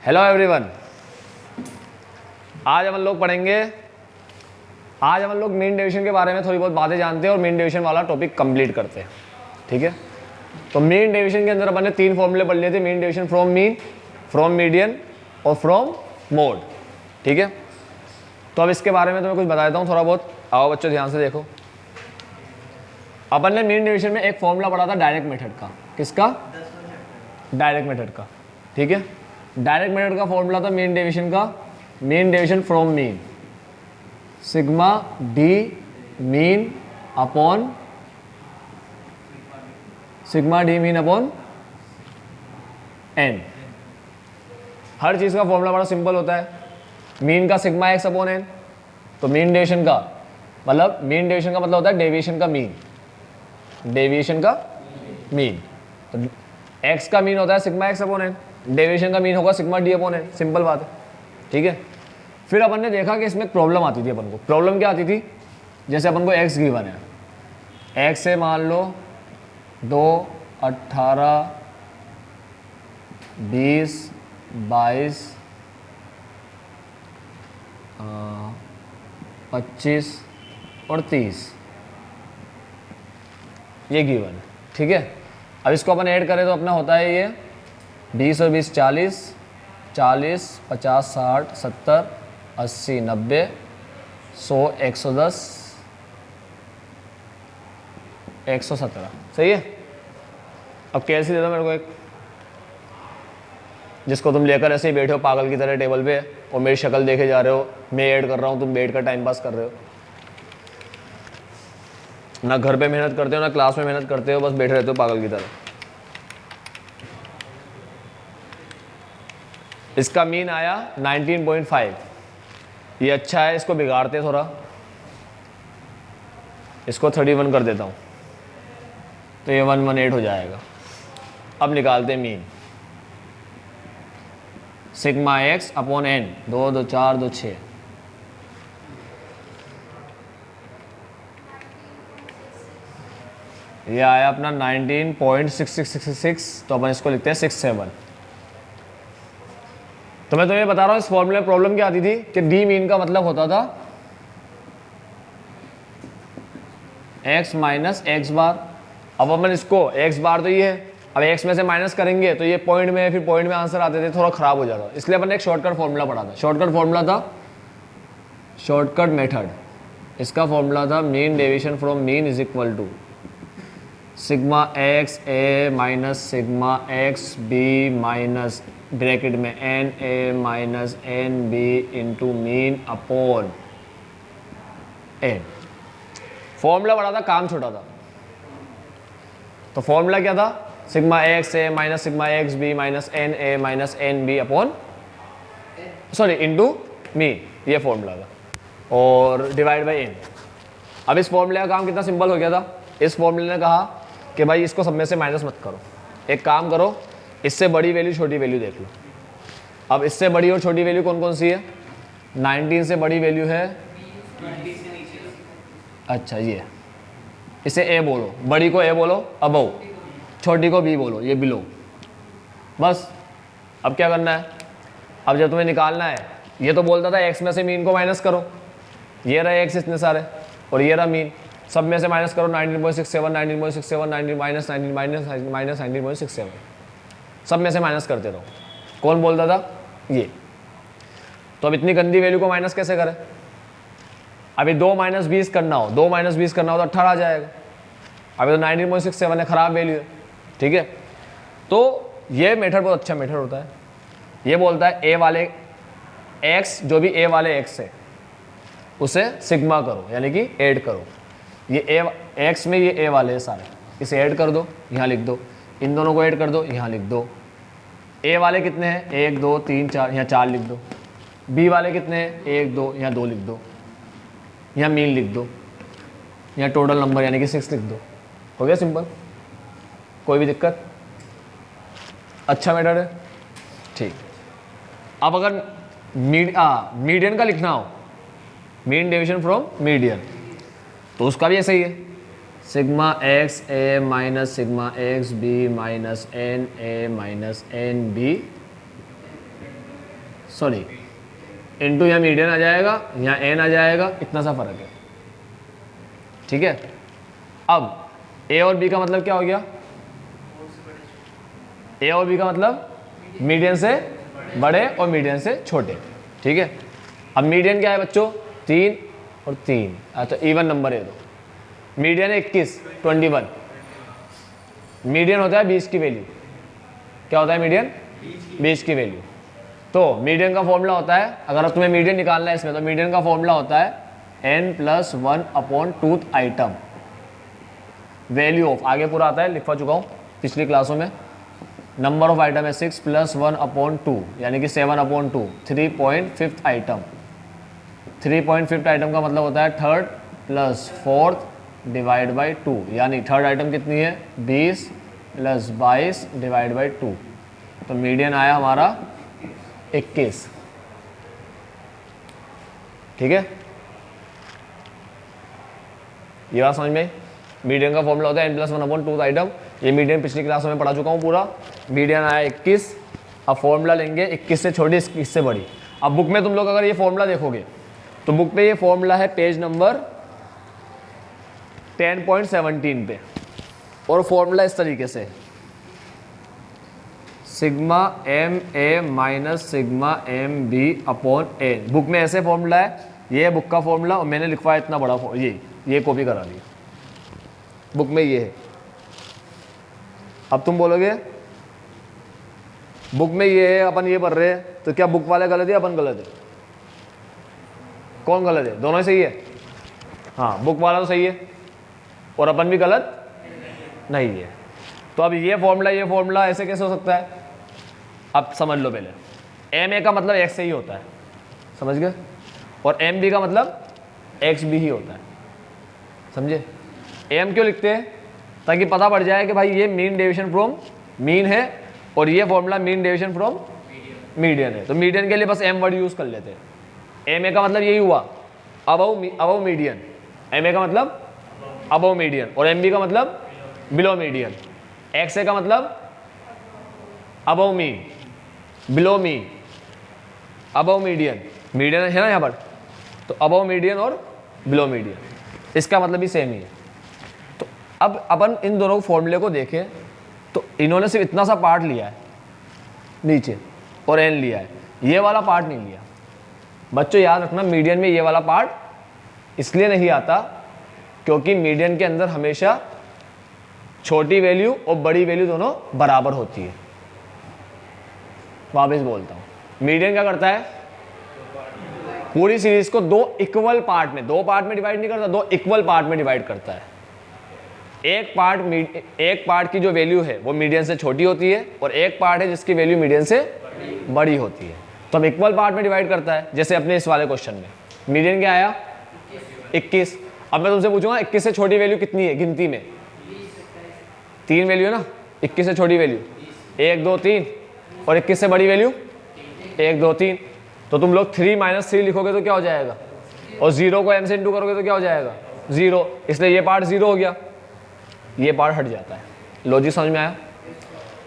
Hello everyone, आज हम लोग पढ़ेंगे। आज हम लोग मीन डेविएशन के बारे में थोड़ी बहुत बातें जानते हैं और मीन डेविएशन वाला टॉपिक कंप्लीट करते हैं। ठीक है, तो मीन डेविएशन के अंदर अपन ने 3 फॉर्मूले पढ़ लिए थे। Mean deviation from mean, from median और फ्रॉम मोड। ठीक है, तो अब इसके बारे में तो मैं कुछ बता देता हूँ थोड़ा बहुत। आओ बच्चों ध्यान से देखो। अपन ने मीन डेविएशन में एक फॉर्मूला पढ़ा था डायरेक्ट मेथड का। किसका? डायरेक्ट मेथड का। ठीक है, डायरेक्ट मेथड का फॉर्मूला था मीन डेविएशन का, mean deviation from mean, sigma D mean upon sigma D mean upon N. हर चीज़ का फॉर्मूला बड़ा सिंपल होता है। मीन का सिग्मा एक्स अपॉन एन, तो मीन डेविएशन का मतलब मीन डेविएशन का मतलब होता है डेविएशन का मीन, डेविएशन का मीन। तो एक्स का मीन होता है sigma x upon n, deviation का मीन होगा sigma d upon n. Simple बात है। ठीक है, फिर अपन ने देखा कि इसमें एक प्रॉब्लम आती थी अपन को। प्रॉब्लम क्या आती थी? जैसे अपन को एक्स गिवन है, एक्स से मान लो 2, 18, 20, 22, 25 और 30 ये गिवन है। ठीक है, अब इसको अपन ऐड करें तो अपना होता है ये 20 और 20 40, 40, 50, 60, 70, 80, 90, 100, 110, 117। सही है। अब कैसे दे दो मेरे को एक, जिसको तुम लेकर ऐसे ही बैठे हो पागल की तरह टेबल पे और मेरी शक्ल देखे जा रहे हो, मैं ऐड कर रहा हूँ, तुम बैठ कर टाइम पास कर रहे हो। ना घर पे मेहनत करते हो ना क्लास में मेहनत करते हो, बस बैठे रहते हो पागल की तरह। इसका मीन आया 19.5। ये अच्छा है, इसको बिगाड़ते थोड़ा, इसको 31 कर देता हूँ तो ये 118 हो जाएगा। अब निकालते हैं mean, sigma x upon n, 2, 2, 4, 2, 6। ये आया अपना 19.6666, तो अपन इसको लिखते हैं 67। तो मैं तुम्हें बता रहा हूँ इस फॉर्मूले में प्रॉब्लम क्या आती थी कि डी मीन का मतलब होता था x माइनस एक्स बार। अब अपन इसको x बार तो ये है, अब x में से माइनस करेंगे तो ये पॉइंट में, फिर पॉइंट में आंसर आते थे, थोड़ा खराब हो जाता। इसलिए अपन ने एक शॉर्टकट फॉर्मूला पढ़ा था। शॉर्टकट फॉर्मूला था शॉर्टकट मेथड। इसका फॉर्मूला था mean deviation from mean is equal to sigma x A minus sigma x B minus bracket में एन ए minus N B into mean upon N. Formula बड़ा था, काम छोटा था। तो फॉर्मूला क्या था? Sigma x A minus sigma x B minus N A minus N B upon into mean, ये फॉर्मूला था, और डिवाइड बाई एन। अब इस फॉर्मूले का काम कितना सिंपल हो गया था। इस फॉर्मूले ने कहा कि भाई इसको सब में से माइनस मत करो, एक काम करो, इससे बड़ी वैल्यू छोटी वैल्यू देख लो। अब इससे बड़ी और छोटी वैल्यू कौन कौन सी है? 19 से बड़ी वैल्यू है, अच्छा ये, इसे ए बोलो, बड़ी को ए बोलो अबव, छोटी को बी बोलो, ये बिलो। बस अब क्या करना है? अब जब तुम्हें निकालना है, ये तो बोलता था एक्स में से मीन को माइनस करो, ये रहे एक्स इतने सारे और ये रहा मीन, सब में से माइनस करो 19.67, 19.67, 19 माइनस 19 माइनस 19.67, सब में से माइनस करते रहो। कौन बोलता था? ये। तो अब इतनी गंदी वैल्यू को माइनस कैसे करें? अभी 2 माइनस 20 करना हो, 2 माइनस 20 करना हो तो 18 आ जाएगा। अभी तो 19.67 है, खराब वैल्यू है। ठीक है, तो ये मेथड बहुत अच्छा मेथड होता है। ये बोलता है ए वाले एक्स, जो भी ए वाले एक्स है उसे सिग्मा करो, यानी कि ऐड करो। ये ए एक्स में ये ए वाले है सारे, इसे ऐड कर दो, यहाँ लिख दो। इन दोनों को ऐड कर दो, यहाँ लिख दो। ए वाले कितने हैं? 1, 2, 3, 4, यहाँ 4 लिख दो। बी वाले कितने हैं? 1, 2, यहाँ 2 लिख दो, यहाँ मीन लिख दो, यहाँ टोटल नंबर यानी कि 6 लिख दो। हो गया सिंपल, कोई भी दिक्कत? अच्छा मेथड है। ठीक, अब अगर मीडियन का लिखना हो, मीन डेविएशन फ्रॉम मीडियन, तो उसका भी ऐसा ही है, sigma x A minus sigma x B minus N A minus N b sorry into यहाँ मीडियन आ जाएगा, यहाँ एन आ जाएगा, इतना सा फर्क है। ठीक है, अब ए और बी का मतलब क्या हो गया? ए और बी का मतलब मीडियन से बड़े और मीडियन से छोटे। ठीक है, अब मीडियन क्या है बच्चों? 3 और 3। अच्छा इवन नंबर है तो मीडियन है 21, 21। मीडियन होता है 20 की वैल्यू। क्या होता है मीडियन? 20 की वैल्यू। तो मीडियन का फॉर्मूला होता है, अगर अब तुम्हें मीडियन निकालना है इसमें, तो मीडियन का फॉर्मूला होता है n+1/2 आइटम वैल्यू ऑफ, आगे पूरा आता है, लिखवा चुका हूँ पिछली क्लासों में। नंबर ऑफ आइटम है 6 + 1/2 यानी कि 7/2, 3.5 आइटम। 3.5 आइटम का मतलब होता है 3rd + 4th / 2, यानी थर्ड आइटम कितनी है? 20 + 22 / 2। तो मीडियन आया हमारा 21। ठीक है, ये बात समझ में? मीडियन का फॉर्मूला होता है n+1/2 आइटम। ये मीडियन पिछली क्लासों में पढ़ा चुका हूँ पूरा। मीडियन आया 21। अब फॉर्मूला लेंगे 21 से छोटी, 21 से बड़ी। अब बुक में तुम लोग अगर ये फॉर्मूला देखोगे तो बुक पे ये फॉर्मूला है पेज नंबर 10.17 पे, और फॉर्मूला इस तरीके से sigma MA - sigma MB/n। Book में ऐसे फॉर्मूला है, ये है बुक का फॉर्मूला, और मैंने लिखवाया इतना बड़ा ये कॉपी करा दिया, बुक में ये है। अब तुम बोलोगे बुक में ये है, अपन ये पढ़ रहे हैं, तो क्या बुक वाले गलत है, अपन गलत है? कौन गलत है? दोनों ही सही है। हाँ, बुक वाला तो सही है और अपन भी गलत नहीं है। तो अब ये फॉर्मूला ऐसे कैसे हो सकता है? अब समझ लो पहले, MA का मतलब x से ही होता है, समझ गए? और MB का मतलब XB ही होता है, समझे? M क्यों लिखते हैं? ताकि पता पड़ जाए कि भाई ये मीन डेविएशन फ्रॉम मीन है, और ये formula mean deviation from median है। तो मीडियन के लिए बस M वर्ड यूज़ कर लेते हैं। MA का मतलब यही हुआ, अबव मीडियन। MA का मतलब अबव मीडियन, और MB का मतलब बिलो मीडियन। XA का मतलब above mean, below mean, above median. Median है ना यहाँ पर, तो अबव मीडियन और बिलो मीडियन, इसका मतलब भी सेम ही है। तो अब अपन इन दोनों फॉर्मूले को देखें तो इन्होंने सिर्फ इतना सा पार्ट लिया है नीचे, और n लिया है, ये वाला पार्ट नहीं लिया। बच्चों याद रखना, मीडियन में ये वाला पार्ट इसलिए नहीं आता क्योंकि मीडियन के अंदर हमेशा छोटी वैल्यू और बड़ी वैल्यू दोनों बराबर होती है। वापस बोलता हूँ, मीडियन क्या करता है? पूरी सीरीज को दो इक्वल पार्ट में, दो पार्ट में डिवाइड नहीं करता, दो इक्वल पार्ट में डिवाइड करता है। एक पार्ट की जो वैल्यू है वो मीडियन से छोटी होती है, और एक पार्ट है जिसकी वैल्यू मीडियन से बड़ी होती है। तो हम इक्वल पार्ट में डिवाइड करता है। जैसे अपने इस वाले क्वेश्चन में मीडियन क्या आया? 21। अब मैं तुमसे पूछूंगा 21 से छोटी वैल्यू कितनी है गिनती में? 3 वैल्यू है ना। 21 से छोटी वैल्यू 1 2 3, और 21 से बड़ी वैल्यू 1 2 3। तो तुम लोग 3 - 3 लिखोगे तो क्या हो जाएगा, और 0 को m से इंटू करोगे तो क्या हो जाएगा? 0। इसलिए ये पार्ट 0 हो गया, ये पार्ट हट जाता है। लॉजिक समझ में आया?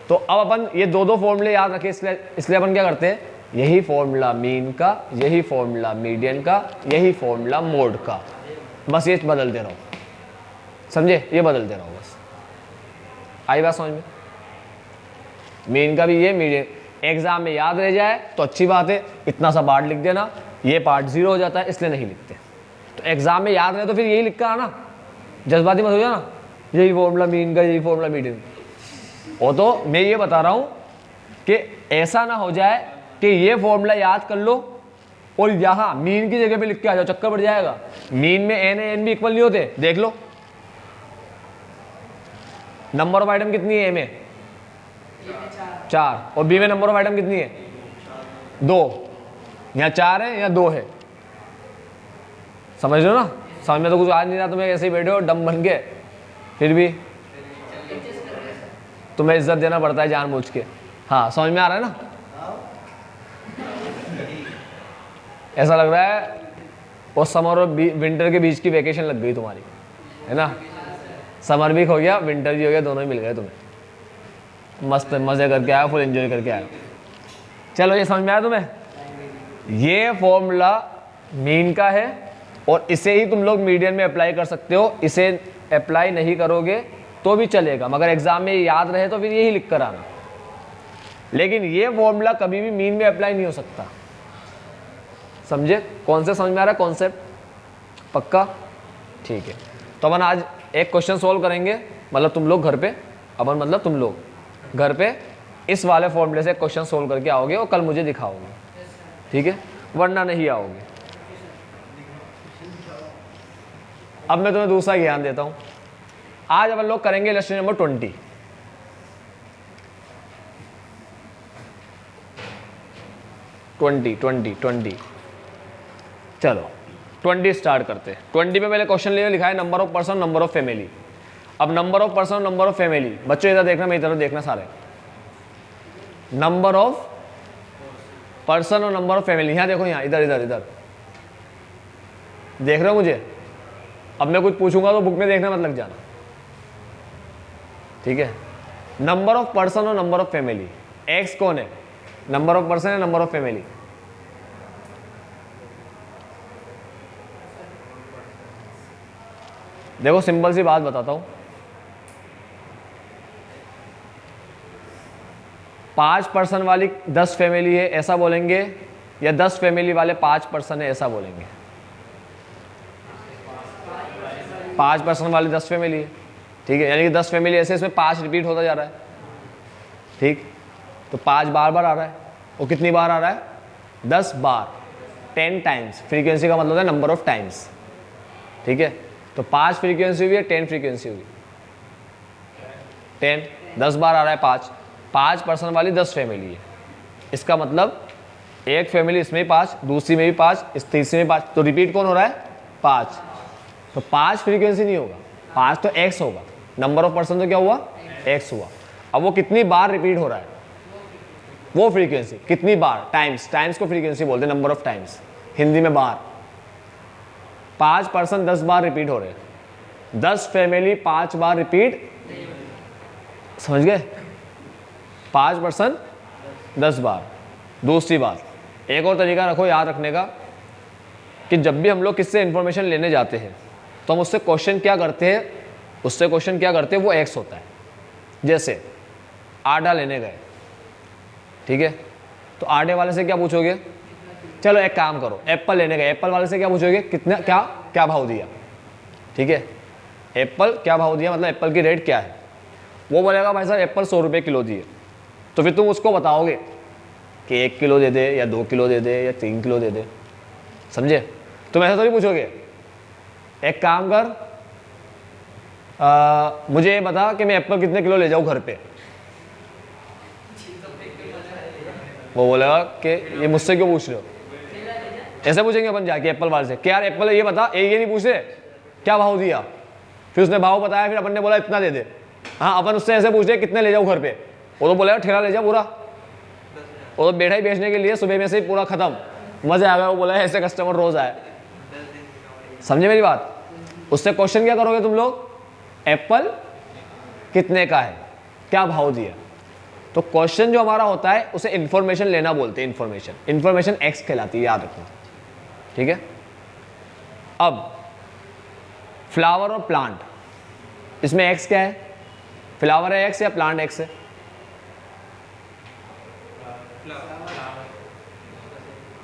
तो अब अपन ये दो फॉर्मूले याद रखें, इसलिए अपन क्या करते हैं, यही फॉर्मूला मीन का, यही फॉर्मूला मीडियन का, यही फॉर्मूला मोड का, बस ये बदलते रहो, समझे? ये बदलते रहो बस। आई बात समझ में? मीन का भी ये, मीडियन। एग्जाम में याद रह जाए तो अच्छी बात है, इतना सा पार्ट लिख देना। ये पार्ट 0 हो जाता है इसलिए नहीं लिखते। तो एग्जाम में याद रहे तो फिर यही लिख कर आना, जज्बाती मत हो जाना, यही फॉर्मूला मीन का, यही फॉर्मूला मीडियन। और तो मैं ये बता रहा हूँ कि ऐसा ना हो जाए कि ये फॉर्मूला याद कर लो और यहाँ मीन की जगह पे लिख के आ जाओ, चक्कर पड़ जाएगा। मीन में एन एन भी इक्वल नहीं होते, देख लो। नंबर ऑफ आइटम कितनी है ए में? 4, और बी में नंबर ऑफ आइटम कितनी है? 2। यहाँ 4 है, यहाँ 2 है, समझ लो ना? समझ में तो कुछ आ नहीं रहा, तुम्हें ऐसे ही बैठे हो डम बन के, फिर भी तुम्हें इज्जत देना पड़ता है जानबूझ के। हाँ, समझ में आ रहा है ना? ऐसा लग रहा है और समर और विंटर के बीच की वैकेशन लग गई तुम्हारी, है ना? समर भी हो गया, विंटर भी हो गया, दोनों ही मिल गए तुम्हें। मस्त मजे करके आया, फुल एंजॉय करके आया। चलो, ये समझ में आया तुम्हें? ये फॉर्मूला मीन का है और इसे ही तुम लोग मीडियन में अप्लाई कर सकते हो। इसे अप्लाई नहीं करोगे तो भी चलेगा, मगर एग्जाम में याद रहे तो फिर यही लिख कर आना। लेकिन ये फॉर्मूला कभी भी मीन में अप्लाई नहीं हो सकता। समझे? कौन से समझ में आ रहा है कॉन्सेप्ट? पक्का? ठीक है, तो अपन आज एक क्वेश्चन सोल्व करेंगे, मतलब तुम लोग घर पे, अपन मतलब तुम लोग घर पे इस वाले फॉर्मूले से क्वेश्चन सोल्व करके आओगे और कल मुझे दिखाओगे, ठीक है? वरना नहीं आओगे। अब मैं तुम्हें दूसरा ज्ञान देता हूं। आज अपन लोग करेंगे इलस्ट्रेशन नंबर 20। चलो 20 स्टार्ट करते हैं। 20 में पहले क्वेश्चन लिखा है number of person, number of family. अब number of person, number of family, बच्चों इधर देखना, मेरी तरफ देखना सारे। नंबर ऑफ पर्सन और नंबर ऑफ फैमिली, यहां देखो, यहां इधर इधर इधर देख रहे हो मुझे? अब मैं कुछ पूछूंगा तो बुक में देखना मत लग जाना, ठीक है? नंबर ऑफ पर्सन और नंबर ऑफ फैमिली, एक्स कौन है? नंबर ऑफ पर्सन है, नंबर ऑफ फैमिली? देखो सिंपल सी बात बताता हूं, 5 पर्सन वाली 10 फैमिली है ऐसा बोलेंगे, या 10 फैमिली वाले 5 पर्सन है ऐसा बोलेंगे? 5 पर्सन वाली 10 फैमिली है, ठीक है? यानी कि 10 फैमिली ऐसे, इसमें 5 रिपीट होता जा रहा है, ठीक? तो 5 बार बार आ रहा है, और कितनी बार आ रहा है? 10 बार, 10 टाइम्स। फ्रीक्वेंसी का मतलब है नंबर ऑफ टाइम्स, ठीक है? तो 5 फ्रीक्वेंसी हुई है, 10 फ्रीक्वेंसी हुई, 10, 10 बार आ रहा है 5। 5 पर्सन वाली 10 फैमिली है, इसका मतलब एक फैमिली इसमें 5, दूसरी में भी 5, इस तीसरी में 5, तो रिपीट कौन हो रहा है? 5। तो 5 फ्रीक्वेंसी नहीं होगा, 5 तो एक्स होगा। नंबर ऑफ पर्सन तो क्या हुआ? एक्स हुआ। अब वो कितनी बार रिपीट हो रहा है, वो फ्रीक्वेंसी कितनी बार, टाइम्स, टाइम्स को फ्रीक्वेंसी बोलते हैं, नंबर ऑफ टाइम्स, हिंदी में बार। 5 पर्सन 10 बार रिपीट हो रहे हैं, 10 फैमिली 5 बार रिपीट, समझ गए? 5 पर्सन 10 बार। दूसरी बात, एक और तरीका रखो याद रखने का, कि जब भी हम लोग किससे इंफॉर्मेशन लेने जाते हैं तो हम उससे क्वेश्चन क्या करते हैं, उससे क्वेश्चन क्या करते हैं, वो एक्स होता है। जैसे आटा लेने गए, ठीक है? तो आटे वाले से क्या पूछोगे? चलो एक काम करो, एप्पल लेने गए, एप्पल वाले से क्या पूछोगे? कितना, क्या क्या भाव दिया, ठीक है? एप्पल क्या भाव दिया, मतलब एप्पल की रेट क्या है? वो बोलेगा भाई साहब एप्पल 100 रुपये किलो दिए। तो फिर तुम उसको बताओगे कि 1 किलो दे दे, या 2 किलो दे दे, या 3 किलो दे दे, समझे? तुम ऐसा थोड़ी पूछोगे, एक काम कर, मुझे ये बता कि मैं एप्पल कितने किलो ले जाऊँ घर पे। वो बोलेगा कि ये मुझसे क्यों पूछ रहे हो? ऐसे पूछेंगे अपन जाके एप्पल वाले से कि यार एप्पल ये बता, ये नहीं पूछ रहे क्या भाव दिया। फिर उसने भाव बताया, फिर अपन ने बोला इतना दे दे। हाँ, अपन उससे ऐसे पूछ रहे कितने ले जाऊँ घर पे, वो तो बोलेगा ठेला ले जा पूरा, वो तो बैठा ही बेचने के लिए, सुबह में से ही पूरा खत्म, मजा आ गया। वो बोला ऐसे कस्टमर रोज आए, समझे मेरी बात? उससे क्वेश्चन क्या करोगे तुम लोग? एप्पल कितने का है, क्या भाव दिया। तो क्वेश्चन जो हमारा होता है उसे इंफॉर्मेशन लेना बोलते हैं। इंफॉर्मेशन एक्स कहलाती है, याद रखना, ठीक है? अब फ्लावर और प्लांट, इसमें एक्स क्या है? फ्लावर है एक्स या प्लांट एक्स है?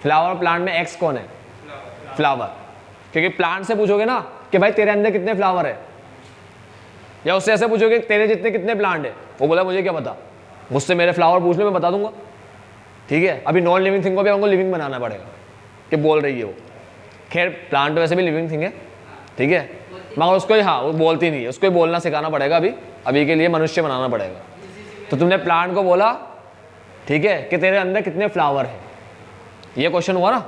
फ्लावर प्लांट में एक्स कौन है? फ्लावर। क्योंकि प्लांट से पूछोगे ना कि भाई तेरे अंदर कितने फ्लावर है, या उससे ऐसे पूछोगे तेरे जितने कितने प्लांट है, वो बोला मुझे क्या पता, मुझसे मेरे फ्लावर पूछ लो मैं बता दूंगा, ठीक है? अभी नॉन लिविंग थिंग को भी हमको लिविंग बनाना पड़ेगा कि बोल रही है वो। खैर प्लांट तो वैसे भी लिविंग थिंग है, ठीक है? मगर उसको ही, हाँ वो बोलती नहीं है, उसको ही बोलना सिखाना पड़ेगा। अभी के लिए मनुष्य बनाना पड़ेगा। तो तुमने प्लांट को बोला, ठीक है, कि तेरे अंदर कितने फ्लावर है, ये क्वेश्चन हुआ ना।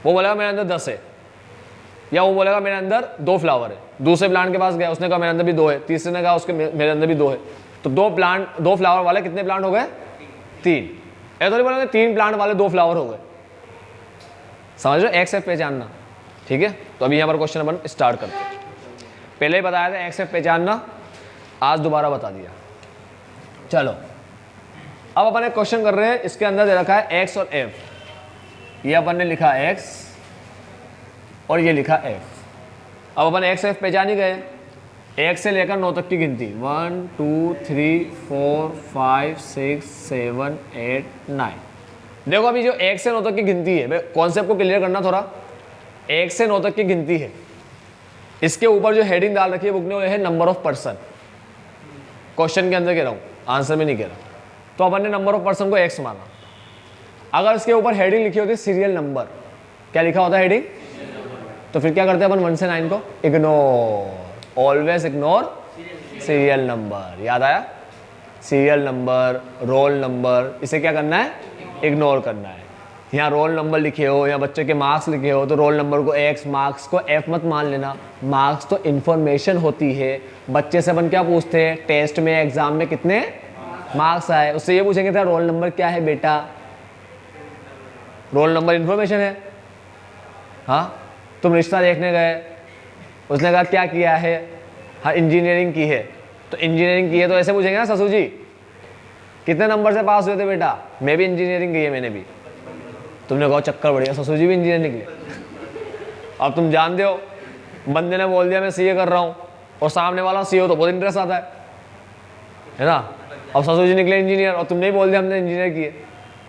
वो बोलेगा मेरे अंदर 10 है, या वो बोलेगा मेरे अंदर 2 फ्लावर है। दूसरे प्लांट के पास गया, उसने कहा मेरे अंदर भी 2 है। तीसरे ने कहा उसके मेरे अंदर भी 2 है। तो 2 फ्लावर वाले कितने प्लांट हो गए? 3। ऐसा नहीं बोलेंगे 3 प्लांट वाले 2 फ्लावर हो गए, समझ लो? एक्स एफ पहचानना, ठीक है? तो अभी यहाँ पर क्वेश्चन अपन स्टार्ट करते हैं। पहले ही बताया था एक्स एफ पहचानना, आज दोबारा बता दिया। चलो अब अपन एक क्वेश्चन कर रहे हैं, इसके अंदर दे रखा है एक्स और एफ। ये अपन ने लिखा x और ये लिखा f। अब अपन x f पहचान ही गए, 1 से लेकर 9 तक की गिनती 1 2 3 4 5 6 7 8 9। देखो अभी जो 1 से 9 तक की गिनती है, कॉन्सेप्ट को क्लियर करना थोड़ा। 1 से 9 तक की गिनती है, इसके ऊपर जो हेडिंग डाल रखी है बुक ने वो है नंबर ऑफ पर्सन। क्वेश्चन के अंदर कह रहा हूँ, आंसर में नहीं कह रहा। तो अपन ने नंबर ऑफ पर्सन को x माना। अगर इसके ऊपर हेडिंग लिखी होती सीरियल नंबर, क्या लिखा होता है हेडिंग, तो फिर क्या करते हैं अपन 1 से 9 को ignore, always ignore serial number. याद आया, सीरियल नंबर, रोल नंबर, इसे क्या करना है, इग्नोर करना है। यहाँ रोल नंबर लिखे हो या बच्चे के मार्क्स लिखे हो तो रोल नंबर को x, मार्क्स को f मत मान लेना। मार्क्स तो इन्फॉर्मेशन होती है। बच्चे से अपन क्या पूछते हैं, टेस्ट में एग्जाम में कितने मार्क्स आए, उससे ये पूछेंगे तेरा रोल नंबर क्या है बेटा। रोल नंबर इन्फॉर्मेशन है। हाँ, तुम रिश्ता देखने गए, उसने कहा क्या किया है, हाँ इंजीनियरिंग की है, तो इंजीनियरिंग की है तो ऐसे पूछेंगे ना, ससुर जी कितने नंबर से पास हुए थे बेटा, मैं भी इंजीनियरिंग की है मैंने भी। तुमने कहा चक्कर बढ़िया, ससुर जी भी इंजीनियरिंग निकले। अब तुम जानते हो, बंदे ने बोल दिया मैं सीए कर रहा हूँ और सामने वाला सीए तो बहुत इंटरेस्ट आता है ना। अब ससुर जी निकले इंजीनियर और तुमने ही बोल दिया हमने इंजीनियर किए,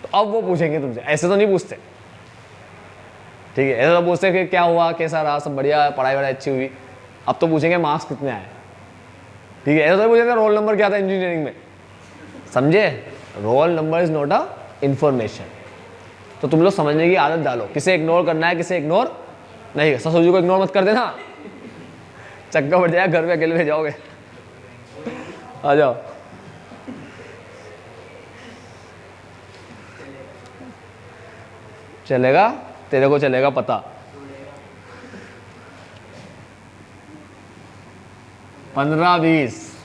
तो अब वो पूछेंगे तुमसे। ऐसे तो नहीं पूछते, ठीक है, ऐसे तो पूछते कि क्या हुआ, कैसा रहा, सब बढ़िया, पढ़ाई वढ़ाई अच्छी हुई। अब तो पूछेंगे मार्क्स कितने आए, ठीक है। ऐसा तो पूछेंगे रोल नंबर क्या था इंजीनियरिंग में, समझे। Roll number is not a information. तो तुम लोग समझने की आदत डालो, किसे इग्नोर करना है, किसे इग्नोर नहीं। ससुर जी को इग्नोर मत कर देना, चक्का बढ़ जाएगा, घर पे अकेले रह जाओगे। आ जाओ, चलेगा, तेरे को चलेगा पता। 15 20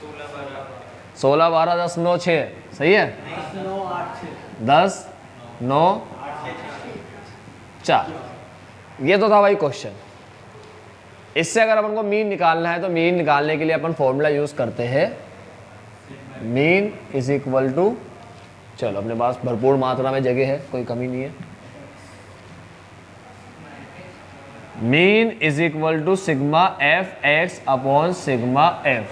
16 12 10 9 6 सही है। 10 9 4, ये तो था भाई क्वेश्चन। इससे अगर अपन को मीन निकालना है तो मीन निकालने के लिए अपन फॉर्मूला यूज करते हैं, मीन इज इक्वल टू, चलो अपने पास भरपूर मात्रा में जगह है, कोई कमी नहीं है। Mean is equal to sigma f x upon sigma f.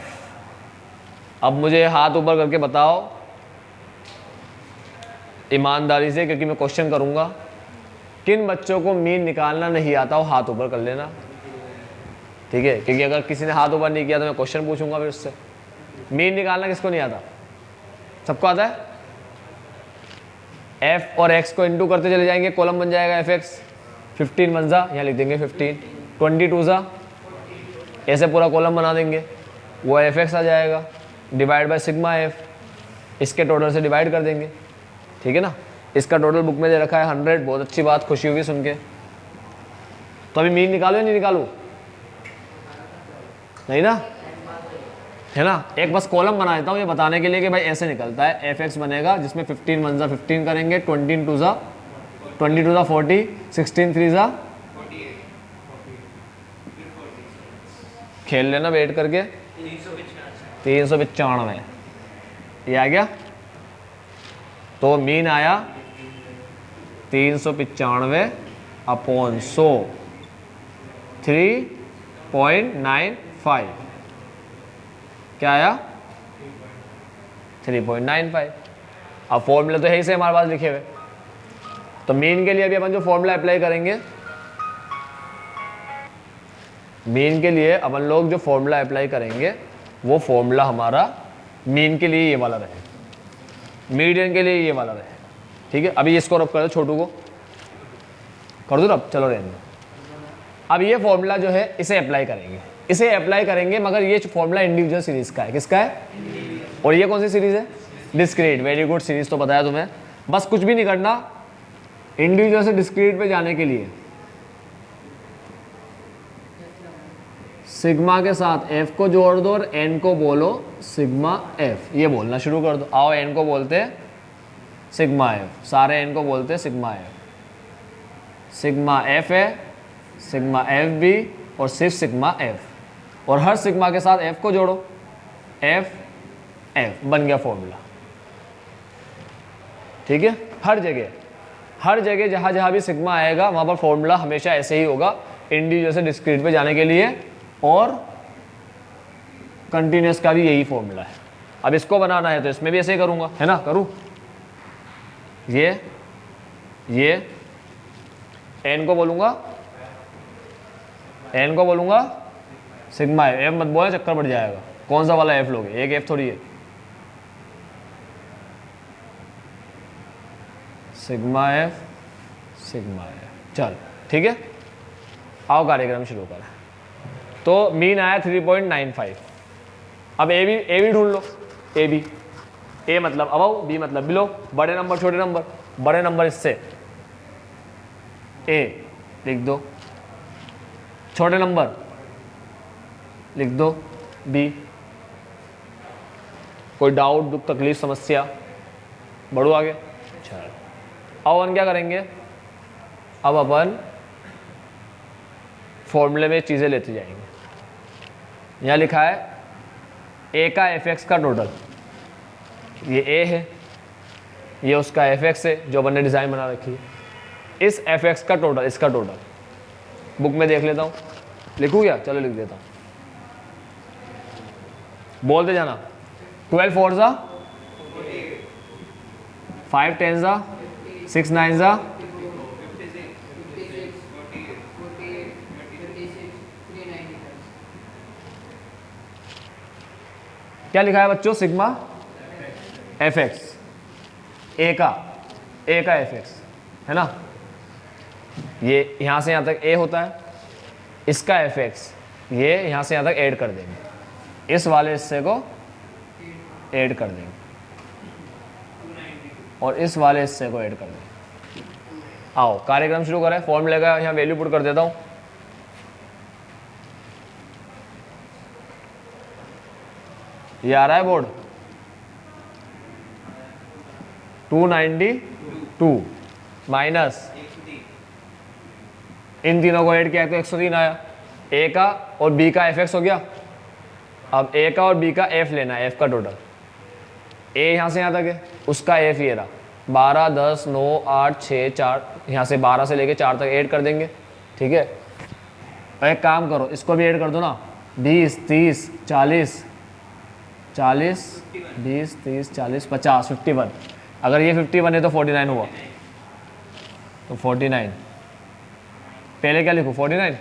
अब मुझे हाथ ऊपर करके बताओ ईमानदारी से, क्योंकि मैं क्वेश्चन करूंगा, किन बच्चों को मीन निकालना नहीं आता हो हाथ ऊपर कर लेना, ठीक है। क्योंकि अगर किसी ने हाथ ऊपर नहीं किया तो मैं क्वेश्चन पूछूंगा फिर उससे। मीन निकालना किसको नहीं आता, सबको आता है। एफ और एक्स को इंटू करते चले जाएंगे, कॉलम बन जाएगा एफ एक्स। 15 वन जा, यहाँ लिख देंगे 15, 22 जा, ऐसे पूरा कॉलम बना देंगे, वो एफ एक्स आ जाएगा, डिवाइड बाय सिग्मा एफ, इसके टोटल से डिवाइड कर देंगे, ठीक है ना। इसका टोटल बुक में दे रखा है 100, बहुत अच्छी बात, खुशी हुई सुन के। तो अभी मीन निकालो या नहीं निकालू, नहीं ना, है ना। एक बस कॉलम बना देता हूँ ये बताने के लिए कि भाई ऐसे निकलता है। एफ एक्स बनेगा जिसमें 15 वन जा 15 करेंगे, 20 टू जा 40, 16 3 जा, खेल लेना वेट करके, 395 ये आ गया। तो मीन आया 395 अपॉन 100, 3.95, क्या आया 3.95। अब फॉर्मूला तो है ही से हमारे पास लिखे हुए, तो मीन के लिए अभी अपन जो फॉर्मूला अप्लाई करेंगे, मीन के लिए अपन लोग जो फॉर्मूला अप्लाई करेंगे वो फॉर्मूला हमारा मीन के लिए ये वाला रहे, मीडियन के लिए ये वाला रहे, ठीक है। अभी इसको रब कर दो, छोटू को कर दो रब, चलो रहने दो। अब ये फॉर्मूला जो है इसे अप्लाई करेंगे, इसे अप्लाई करेंगे, मगर ये फॉर्मूला इंडिविजुअल सीरीज का है। किसका है, और ये कौन सी सीरीज है, डिस्क्रीट। वेरी गुड, सीरीज तो बताया तुम्हें। बस कुछ भी नहीं करना, इंडिविजुअल से डिस्क्रीट पे जाने के लिए सिग्मा के साथ एफ को जोड़ दो और एन को बोलो सिग्मा एफ, ये बोलना शुरू कर दो। आओ एन को बोलते हैं सिग्मा एफ, सारे एन को बोलते हैं सिग्मा एफ। सिग्मा एफ है, सिग्मा एफ भी, और सिर्फ सिग्मा एफ, और हर सिग्मा के साथ एफ को जोड़ो, एफ एफ बन गया फॉर्मूला, ठीक है। हर जगह हर जगह जहाँ जहाँ भी सिग्मा आएगा वहाँ पर फॉर्मूला हमेशा ऐसे ही होगा, इंडिविजुअल से डिस्क्रीट पे जाने के लिए, और कंटिन्यूस का भी यही फॉर्मूला है। अब इसको बनाना है तो इसमें भी ऐसे ही करूँगा, है ना, करूँ, ये एन को बोलूँगा सिग्मा एफ मत बोले, चक्कर बढ़ जाएगा। कौन सा वाला एफ लोगे, एक एफ थोड़ी है, सिग्मा एफ। चल ठीक है, आओ कार्यक्रम शुरू करें। तो मीन आया 3.95। अब ए बी ढूंढ लो, ए मतलब अबव, बी मतलब बिलो, बड़े नंबर छोटे नंबर, बड़े नंबर इससे ए लिख दो, छोटे नंबर लिख दो बी। कोई डाउट, दुख, तकलीफ, समस्या, बढ़ो आगे। चलो अब अपन क्या करेंगे, अब अपन फॉर्मूले में चीज़ें लेते जाएंगे। यहाँ लिखा है ए का एफ एक्स का टोटल, ये ए है, ये उसका एफ एक्स है जो अपन ने डिज़ाइन बना रखी है। इस एफ एक्स का टोटल, इसका टोटल बुक में देख लेता हूँ, लिखूँ क्या, चलो लिख देता हूँ, बोलते जाना। 12 4 ज़ा 5 10 ज़ा 6 9 ज़ा क्या लिखा है बच्चों, सिग्मा एफ एक्स, ए का एफ एक्स है ना, ये यहाँ से यहाँ तक ए होता है, इसका एफ एक्स ये यहाँ से यहाँ तक ऐड कर देंगे, इस वाले हिस्से को ऐड कर देंगे और इस वाले हिस्से को ऐड कर देंगे। आओ कार्यक्रम शुरू करें। फॉर्मूले का यहाँ वैल्यू पुट कर देता हूँ। ये आ रहा है बोर्ड 292 माइनस इन तीनों को ऐड किया तो 103 आया। ए का और बी का एफ एक्स हो गया। अब ए का और बी का एफ लेना है, एफ का टोटल। ए यहाँ से यहाँ तक है, उसका एफ ये रहा 12 10 9 8 6 4, यहाँ से 12 से लेके 4 तक ऐड कर देंगे, ठीक है। और एक काम करो, इसको भी ऐड कर दो ना, 20 30 40 40 20 30 40 50 51। अगर ये 51 है तो 49 हुआ, तो 49 पहले क्या लिखूँ, 49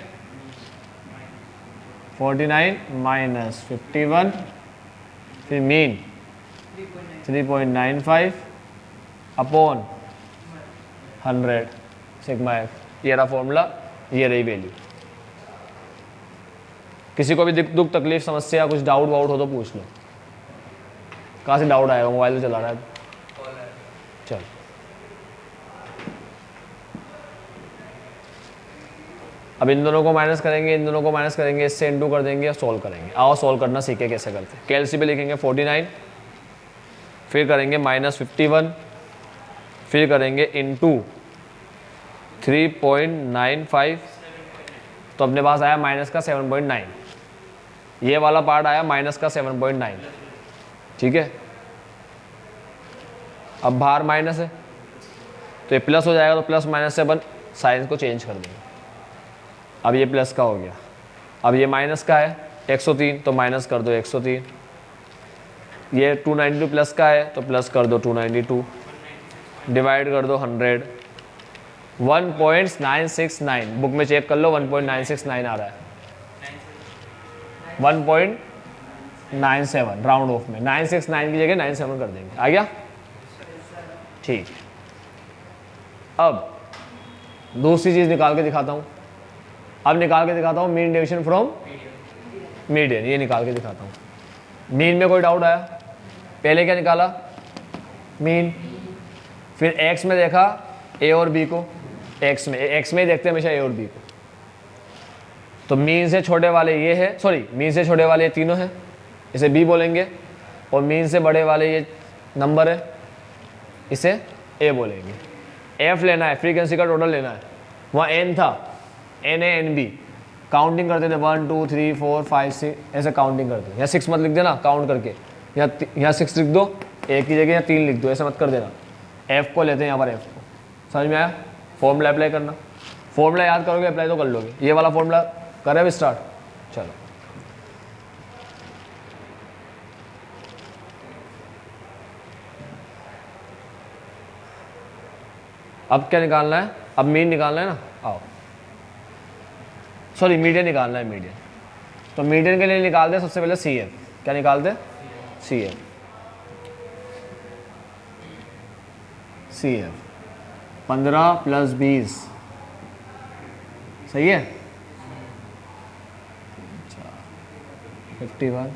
माइनस 51, फिर मीन 3.95 अपॉन 100 सिग्मा एफ। ये रहा फॉर्मूला, ये रही वैल्यू। किसी को भी दुख तकलीफ समस्या कुछ डाउट वाउट हो तो पूछ लो। कहाँ से डाउट आएगा, मोबाइल तो चला रहा है। चल अब इन दोनों को माइनस करेंगे, इन दोनों को माइनस करेंगे, इससे इनटू कर देंगे और सॉल्व करेंगे। आओ सॉल्व करना सीखे कैसे करते हैं। कैलसी पे लिखेंगे 49, फिर करेंगे माइनस 51, फिर करेंगे इनटू 3.95, तो अपने पास आया माइनस का 7.9। ये वाला पार्ट आया माइनस का 7.9, ठीक है। अब बाहर माइनस है तो ये प्लस हो जाएगा, तो प्लस माइनस से अपन साइन को चेंज कर देंगे। अब ये प्लस का हो गया, अब ये माइनस का है 103, तो माइनस कर दो 103। ये 292 प्लस का है तो प्लस कर दो 292, डिवाइड कर दो 100। 1.969 बुक में चेक कर लो, 1.969 आ रहा है। 1.97 राउंड ऑफ में, 969 की जगह 97 कर देंगे। आ गया, ठीक। अब दूसरी चीज़ निकाल के दिखाता हूँ। अब निकाल के दिखाता हूँ मीन डेविएशन फ्रॉम मीडियन, ये निकाल के दिखाता हूँ। मीन में कोई डाउट आया, पहले क्या निकाला, मीन, फिर एक्स में देखा ए और बी को, एक्स में ही देखते हैं हमेशा ए और बी को। तो मीन से छोटे वाले ये है, सॉरी मीन से छोटे वाले ये तीनों हैं, इसे बी बोलेंगे, और मीन से बड़े वाले ये नंबर है, इसे ए बोलेंगे। एफ लेना है, फ्रीक्वेंसी का टोटल लेना है। वहाँ एन था, n a n b, counting करते थे 1 2 3 4 5 6, ऐसे काउंटिंग करते। यहाँ 6 मत लिख देना काउंट करके, यहाँ 6 लिख दो, एक की जगह यहाँ 3 लिख दो, ऐसा मत कर देना। एफ को लेते हैं यहाँ पर, एफ को समझ में आया? फॉर्मूला अप्लाई करना, फॉर्मूला याद करोगे अप्लाई तो कर लोगे। ये वाला फॉर्मूला करें अभी स्टार्ट, चलो। अब क्या निकालना है? अब मीन निकालना है ना, आओ। सॉरी मीडियन निकालना है, मीडियन। तो मीडियन के लिए निकाल दे सबसे पहले सी एफ। क्या निकाल दे? C F. सी एफ 15 + 20 सही है? 51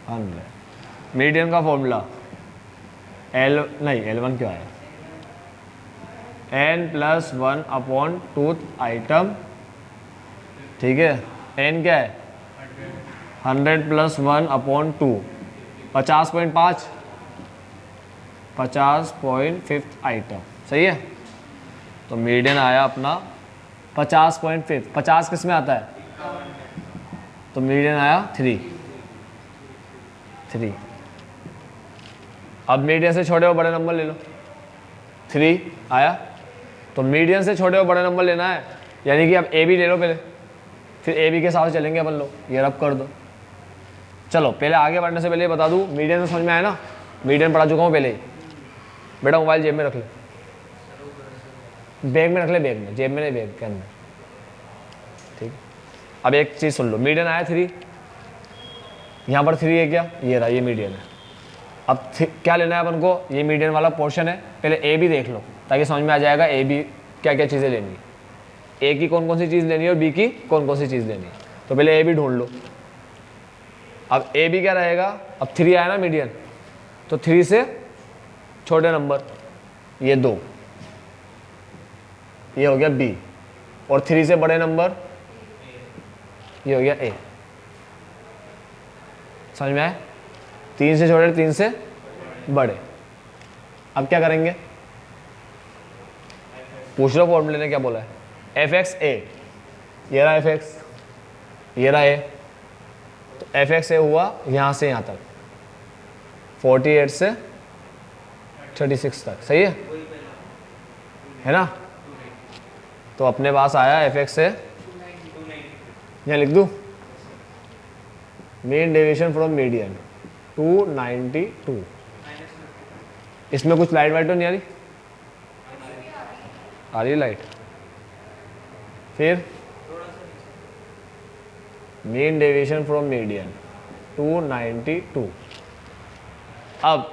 100। मीडियन का फॉर्मूला L1 क्या है? n+1/2 आइटम, ठीक है। n क्या है? 100 + 1/2 50.5 50.5 आइटम, सही है। तो मीडियन आया अपना 50.5। 50 किस में आता है? तो मीडियन आया 3। अब मीडियन से छोटे और बड़े नंबर ले लो। 3 आया, तो मीडियन से छोटे और बड़े नंबर लेना है, यानी कि अब ए बी ले लो पहले, फिर ए बी के साथ चलेंगे अपन लोग। ये रब कर दो। चलो पहले आगे बढ़ने से पहले बता दूँ, मीडियन से समझ में आया ना? मीडियन पढ़ा चुका हूँ पहले ही। बेटा मोबाइल जेब में रख ले, बैग में रख ले, बैग में, जेब में नहीं, बैग के अंदर, ठीक। अब एक चीज़ सुन लो, मीडियन आया 3, यहाँ पर 3 है क्या? ये रहा, ये मीडियन है। अब क्या लेना है अपन को? ये मीडियन वाला पोर्शन है। पहले ए बी देख लो ताकि समझ में आ जाएगा ए बी क्या क्या चीज़ें लेनी है, ए की कौन कौन सी चीज़ लेनी है और बी की कौन कौन सी चीज़ लेनी है। तो पहले ए बी ढूंढ लो। अब ए बी क्या रहेगा? अब 3 आया ना मीडियन, तो 3 से छोटे नंबर ये 2, ये हो गया बी, और 3 से बड़े नंबर ये हो गया ए। समझ में आया? 3 से छोटे, 3 से बड़े। अब क्या करेंगे? पूछ लो फॉर्मूले ने क्या बोला है। एफ एक्स ए, ये रहा एफ एक्स, ये रहा ए। तो एफ एक्स ए हुआ यहाँ से यहाँ तक 48 से 36 तक, सही है ना? तो अपने पास आया एफ एक्स ए, यहाँ लिख दूँ, मीन डेविएशन फ्रॉम मीडियन 292। इसमें कुछ लाइट वाइट तो नहीं आ रही? आ रही लाइट। फिर मीन डेविएशन फ्रॉम मीडियन 292। अब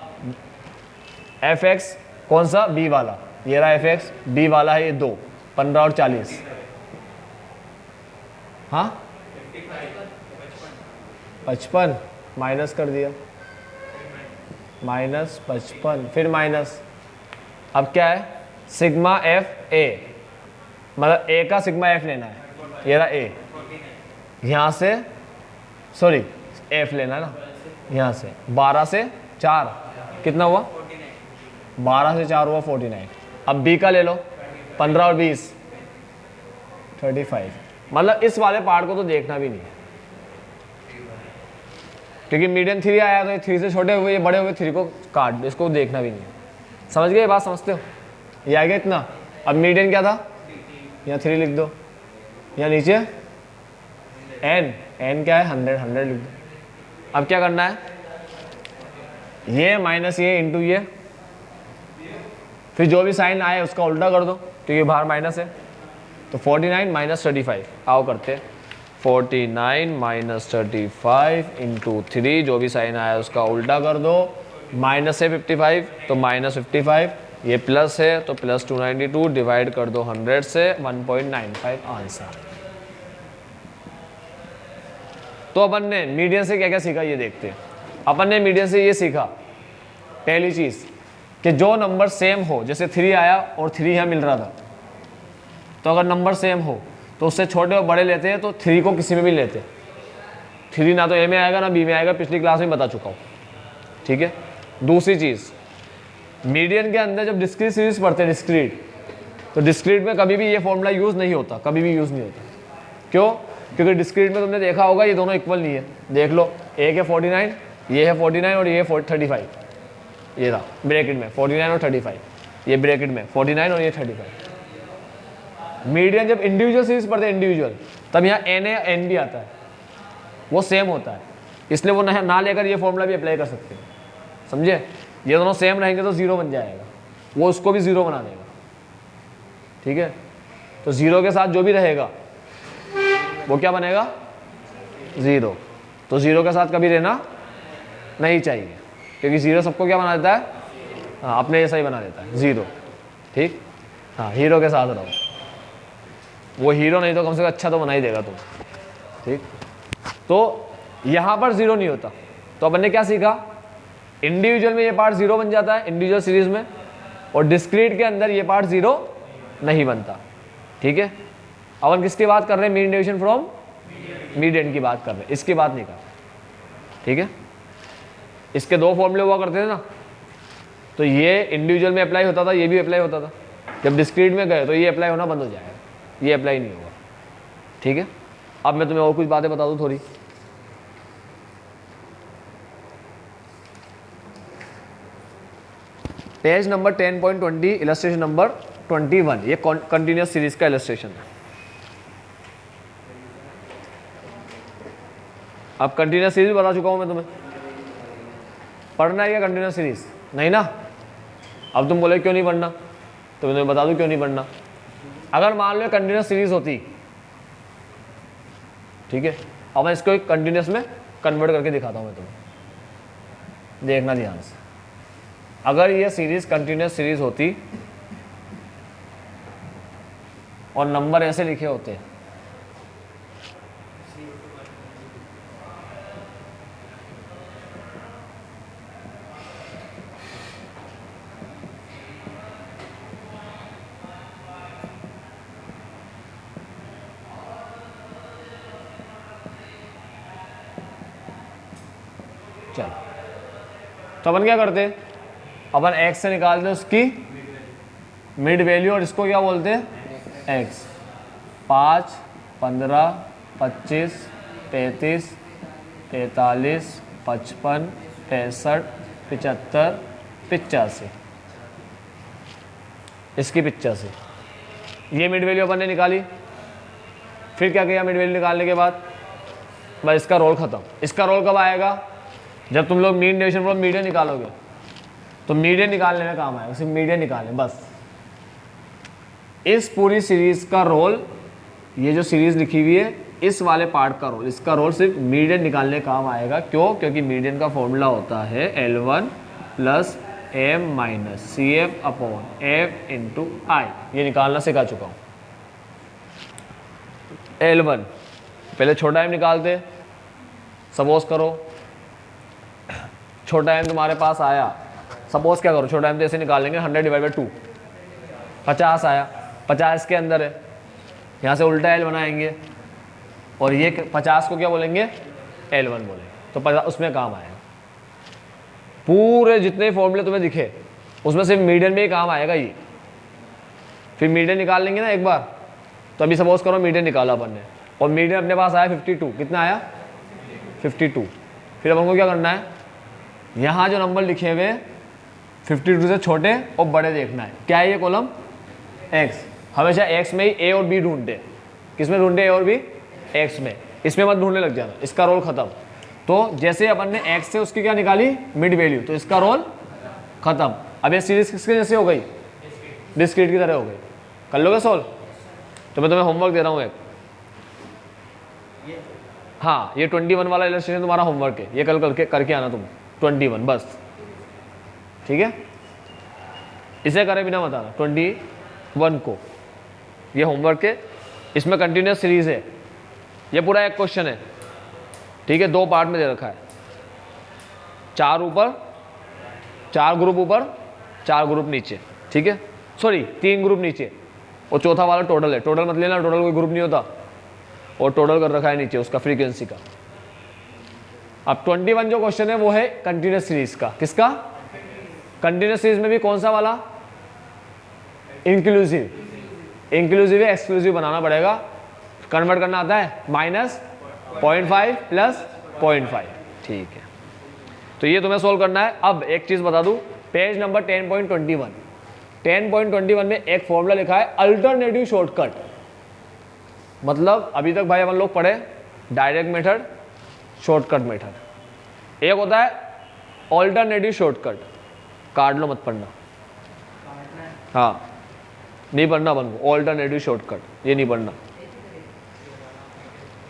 एफ एक्स कौन सा? बी वाला, ये रहा एफ एक्स, बी वाला है ये 2, 15 और 40, हाँ 55 माइनस कर दिया, -55, फिर माइनस। अब क्या है? सिग्मा एफ ए, मतलब ए का सिग्मा एफ लेना है। ये रहा ए, यहाँ से सॉरी एफ लेना है ना, यहाँ से 12 से 4 कितना हुआ? 12 से 4 हुआ 49। अब बी का ले लो, 15 और 20 35। मतलब इस वाले पार्ट को तो देखना भी नहीं है, क्योंकि मीडियन 3 आया तो ये 3 से छोटे हुए, ये बड़े हुए 3 को काट दो, इसको देखना भी नहीं है। समझ गए? बात समझते हो? ये आ गया इतना। अब मीडियन क्या था? यहाँ 3 लिख दो, यहाँ नीचे n क्या है? 100 लिख दो। अब क्या करना है? ये माइनस ये इंटू ये, फिर जो भी साइन आए उसका उल्टा कर दो, क्योंकि बाहर माइनस है। तो 49 - 35, आओ करते हैं। 49 - 35 इंटू 3, जो भी साइन आया उसका उल्टा कर दो। माइनस है 55 तो -55, ये प्लस है तो +292, डिवाइड कर दो 100 से, 1.95 आंसर। तो अपन ने मीडियन से क्या क्या सीखा ये देखते हैं। अपन ने मीडियन से ये सीखा, पहली चीज़ कि जो नंबर सेम हो, जैसे 3 आया और 3 यहाँ मिल रहा था, तो अगर नंबर सेम हो तो उससे छोटे और बड़े लेते हैं, तो 3 को किसी में भी लेते हैं। 3 ना तो ए में आएगा ना बी में आएगा, पिछली क्लास में बता चुका हूँ, ठीक है। दूसरी चीज़, मीडियन के अंदर जब डिस्क्रीट सीरीज पढ़ते हैं, डिस्क्रीट, तो डिस्क्रीट में कभी भी ये फॉर्मूला यूज़ नहीं होता, कभी भी यूज़ नहीं होता। क्यों? क्योंकि डिस्क्रीट में तुमने देखा होगा ये दोनों इक्वल नहीं है। देख लो, एक है 49, ये है 49 और ये है 35। ये रहा ब्रैकेट में 49 और 35, ये ब्रैकेट में 49 और ये 35। मीडियन जब इंडिविजुअल सीरीज पढ़ते हैं इंडिविजुअल, तब यहाँ एन है एन भी आता है, वो सेम होता है, इसलिए वो ना लेकर ये फॉर्मूला भी अप्लाई कर सकते हैं। समझे? ये दोनों सेम रहेंगे तो 0 बन जाएगा, वो उसको भी 0 बना देगा। ठीक है? तो 0 के साथ जो भी रहेगा वो क्या बनेगा? 0। तो 0 के साथ कभी रहना नहीं चाहिए, क्योंकि 0 सबको क्या बना देता है? हाँ, अपने जैसा ही बना देता है 0। ठीक? हाँ, हीरो के साथ रहो। वो हीरो नहीं तो कम से कम अच्छा तो बना ही देगा तुम। ठीक? तो यहाँ पर 0 नहीं होता, तो अपन ने क्या सीखा? इंडिविजुअल में ये पार्ट 0 बन जाता है इंडिविजुअल सीरीज में, और डिस्क्रीट के अंदर ये पार्ट 0 नहीं बनता। ठीक है? अपन किसकी बात कर रहे हैं? मीन डेविएशन फ्रॉम मीडियन की बात कर रहे हैं, इसकी बात नहीं कर रहे। ठीक है? इसके 2 फॉर्मूले हुआ करते थे ना, तो ये इंडिविजुअल में अप्लाई होता था, ये भी अप्लाई होता था। जब डिस्क्रीट में गए तो ये अप्लाई होना बंद हो जाएगा, ये अप्लाई नहीं होगा। ठीक है? अब मैं तुम्हें और कुछ बातें बता दूं थोड़ी। पेज नंबर 10.20 इलस्ट्रेशन नंबर 21, ये कंटिन्यूअस सीरीज का इलस्ट्रेशन है। अब कंटिन्यूअस सीरीज बता चुका हूं मैं तुम्हें, पढ़ना है क्या कंटिन्यूअस सीरीज? नहीं ना? अब तुम बोले क्यों नहीं पढ़ना, तो मैं तुम्हें बता दूं क्यों नहीं पढ़ना। अगर मान लो कंटिन्यूअस सीरीज होती, ठीक है, अब मैं इसको एक कंटिन्यूअस में कन्वर्ट करके दिखाता हूं मैं तुम्हें, देखना ध्यान से। अगर ये सीरीज कंटिन्यूअस सीरीज होती और नंबर ऐसे लिखे होते, चलो तो अपन क्या करते? अपन x से निकालते उसकी मिड वैल्यू, और इसको क्या बोलते हैं? x। 5, 15, 25, 33, 43, 55, 65, 75, 85, इसकी 85, ये मिड वैल्यू अपन ने निकाली। फिर क्या किया मिड वैल्यू निकालने के बाद? बस इसका रोल खत्म। इसका रोल कब आएगा? जब तुम लोग मीन डेविएशन फ्रॉम मीडियन निकालोगे, तो मीडियन निकालने में काम आएगा, सिर्फ मीडियन निकालने बस। इस पूरी सीरीज का रोल, ये जो सीरीज लिखी हुई है इस वाले पार्ट का रोल, इसका रोल सिर्फ मीडियन निकालने काम आएगा। क्यों? क्योंकि मीडियन का फॉर्मूला होता है L1 plus m minus CF upon f into I. ये निकालना सिखा चुका हूँ। L1 पहले छोटा m निकालते, सपोज करो छोटा m तुम्हारे पास आया, सपोज क्या करो, छोटा m तो ऐसे निकालेंगे 100 डिवाइड बाई 2, 50 आया, 50 के अंदर है, यहाँ से उल्टा l बनाएंगे और ये 50 को क्या बोलेंगे? L1 बोलेंगे, तो 50 उसमें काम आएगा। पूरे जितने फॉर्मूले तुम्हें दिखे उसमें सिर्फ मीडियन में ही काम आएगा ये। फिर मीडियन निकाल लेंगे ना एक बार, तो अभी सपोज करो मीडियन निकाला अपन ने, और मीडियन अपने पास आया 52। कितना आया? 52। फिर अपन को क्या करना है? यहाँ जो नंबर लिखे हुए 52 से छोटे और बड़े देखना है। क्या है ये कॉलम? x। हमेशा x में ही a और b ढूंढते। किस में ढूंढते? a और b? x में। इसमें मत ढूंढने लग जाना, इसका रोल खत्म। तो जैसे अपन ने x से उसकी क्या निकाली? मिड वैल्यू, तो इसका रोल खत्म। अब ये सीरीज किसके जैसे हो गई? डिस्क्रीट की तरह हो गई। कर लोगे सोल्व? तो मैं तुम्हें होमवर्क दे रहा हूँ एक। हाँ, ये 21 वाला इलस्ट्रेशन तुम्हारा होमवर्क है, ये कल करके आना तुम 21 बस। ठीक है? इसे करे बिना मत आना 21 को, ये होमवर्क है। इसमें कंटिन्यूअस सीरीज है, ये पूरा एक क्वेश्चन है। ठीक है? 2 पार्ट में दे रखा है, 4 ऊपर, 4 ग्रुप ऊपर, 4 ग्रुप नीचे। ठीक है? सॉरी 3 ग्रुप नीचे, और चौथा वाला टोटल है। टोटल मत लेना, टोटल कोई ग्रुप नहीं होता, और टोटल कर रखा है नीचे उसका फ्रीक्वेंसी का। अब 21 जो क्वेश्चन है वो है कंटिन्यूअस सीरीज का। किसका? कंटिन्यूअस सीरीज में भी कौन सा वाला? इंक्लूसिव। इंक्लूसिव है एक्सक्लूसिव बनाना पड़ेगा, कन्वर्ट करना आता है, -0.5 प्लस 0.5, ठीक है। तो ये तुम्हें सोल्व करना है। अब एक चीज़ बता दूं, पेज नंबर 10.21 में एक फॉर्मूला लिखा है अल्टरनेटिव शॉर्टकट। मतलब अभी तक भाई अपन लोग पढ़े डायरेक्ट मेथड, शॉर्टकट मेथड। एक होता है ऑल्टरनेटिव शॉर्टकट, काट लो मत पढ़ना, हाँ नहीं पढ़ना अपन को, ऑल्टरनेटिव शॉर्टकट ये नहीं पढ़ना।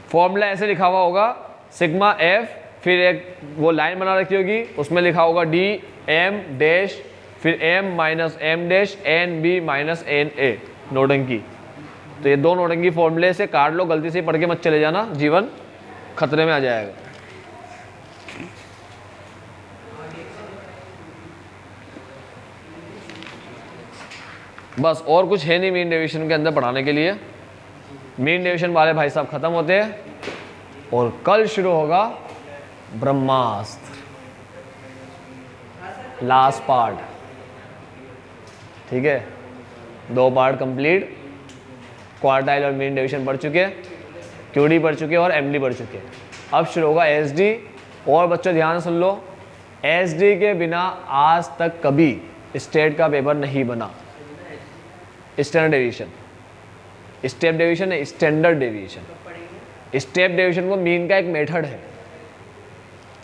फॉर्मूला ऐसे लिखा हुआ होगा सिग्मा एफ, फिर एक वो लाइन बना रखी होगी, उसमें लिखा होगा डी एम डैश, फिर M minus M dash N B minus N A, नोटंकी। तो ये दो नोटंकी फॉर्मूले से काट लो, गलती से पढ़ के मत चले जाना, जीवन खतरे में आ जाएगा। बस और कुछ है नहीं मीन डेविएशन के अंदर पढ़ाने के लिए। मीन डेविएशन वाले भाई साहब खत्म होते हैं और कल शुरू होगा ब्रह्मास्त्र, लास्ट पार्ट, ठीक है। 2 पार्ट कंप्लीट, क्वार्टाइल और मीन डेविएशन पढ़ चुके, क्यूडी पढ़ चुके और एमडी पढ़ चुके। अब शुरू होगा एसडी। और बच्चों ध्यान सुन लो, एसडी के बिना आज तक कभी स्टेट का पेपर नहीं बना। स्टैंडर्ड डेविएशन, स्टेप डेविएशन है, स्टैंडर्ड डेविएशन। स्टेप डेविएशन को मीन का एक मेथड है,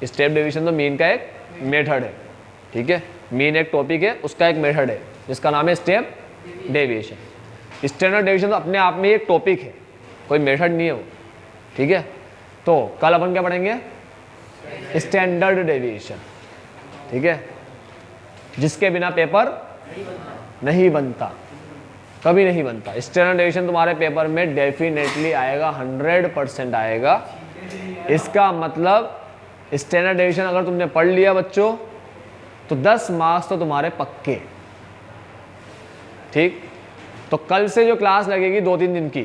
स्टेप डेविएशन तो मीन का एक मेथड है, ठीक है। मीन एक टॉपिक है, उसका एक मेथड है जिसका नाम है स्टेप डेविएशन। स्टैंडर्ड डेविएशन तो अपने आप में एक टॉपिक है, कोई मेथड नहीं है वो, ठीक है। तो कल अपन क्या पढ़ेंगे, स्टैंडर्ड डेविएशन, ठीक है, जिसके बिना पेपर नहीं बनता, कभी नहीं बनता। स्टैंडर्ड डेविएशन तुम्हारे पेपर में डेफिनेटली आएगा, 100% आएगा। इसका मतलब स्टैंडर्ड डेविएशन अगर तुमने पढ़ लिया बच्चों तो 10 मार्क्स तो तुम्हारे पक्के, ठीक। तो कल से जो क्लास लगेगी 2-3 दिन की,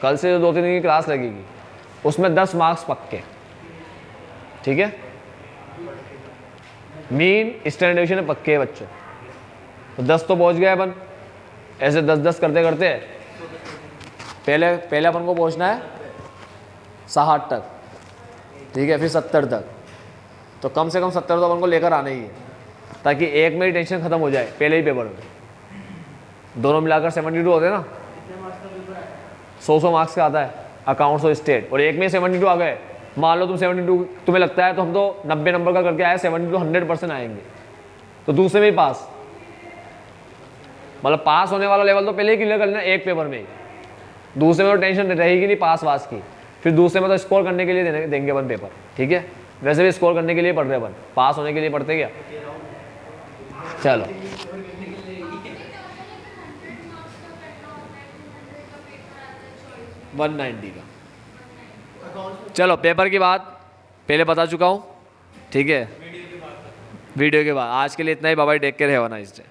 कल से जो 2-3 दिन की क्लास लगेगी उसमें 10 मार्क्स पक्के, ठीक है। मीन स्टैंडर्ड डेविएशन में पक्के बच्चों, तो 10 तो पहुंच गए अपन। ऐसे 10-10 करते करते पहले अपन को पहुंचना है 60 तक, ठीक है, फिर 70 तक। तो कम से कम 70 तो अपन को लेकर आना ही है, ताकि एक में ही टेंशन खत्म हो जाए पहले ही पेपर में। दोनों मिलाकर 72 होते हैं ना, 100 मार्क्स का आता है अकाउंट्स और स्टेट, और एक में 72 आ गए। मान लो तुम 72 तुम्हें लगता है तो हम तो 90 नंबर का करके आए, 72 100% आएंगे, तो दूसरे में ही पास। मतलब पास होने वाला लेवल तो पहले ही क्लियर कर लेना एक पेपर में ही, दूसरे में तो टेंशन रहेगी नहीं पास वास की। फिर दूसरे में तो स्कोर करने के लिए देंगे अपन पेपर, ठीक है। वैसे भी स्कोर करने के लिए पढ़ रहे अपन, पास होने के लिए पढ़ते क्या। चलो $190 का। चलो पेपर की बात पहले बता चुका हूँ, ठीक है। वीडियो के बाद आज के लिए इतना ही। Bye bye, take care, have a nice day.